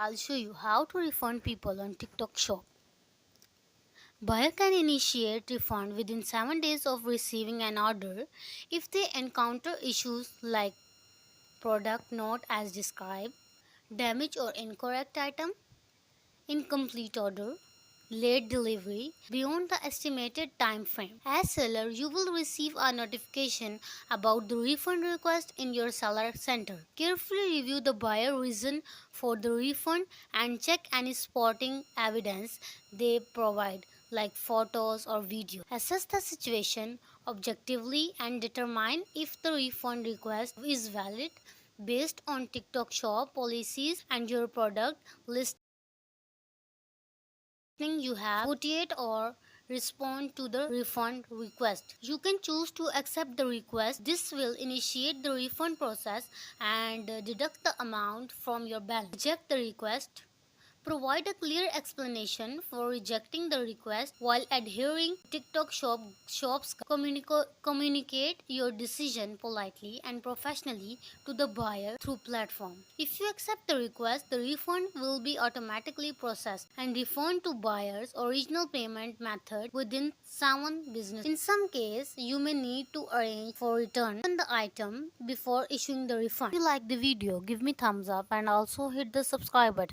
I'll show you how to refund people on TikTok Shop. Buyer can initiate refund within 7 days of receiving an order if they encounter issues like product not as described, damage or incorrect item, incomplete order, late delivery beyond the estimated time frame. As seller, you will receive a notification about the refund request in your seller center. Carefully review the buyer reason for the refund and check any supporting evidence they provide, like photos or video. Assess the situation objectively and determine if the refund request is valid based on TikTok Shop policies and your product list. You have 48 or respond to the refund request. You can choose to accept the request. This will initiate the refund process and deduct the amount from your balance. Reject the request. Provide a clear explanation for rejecting the request while adhering to TikTok Shop's communicate your decision politely and professionally to the buyer through platform. If you accept the request, the refund will be automatically processed and refund to buyer's original payment method within 7 business. In some case, you may need to arrange for return the item before issuing the refund. If you like the video, give me thumbs up and also hit the subscribe button.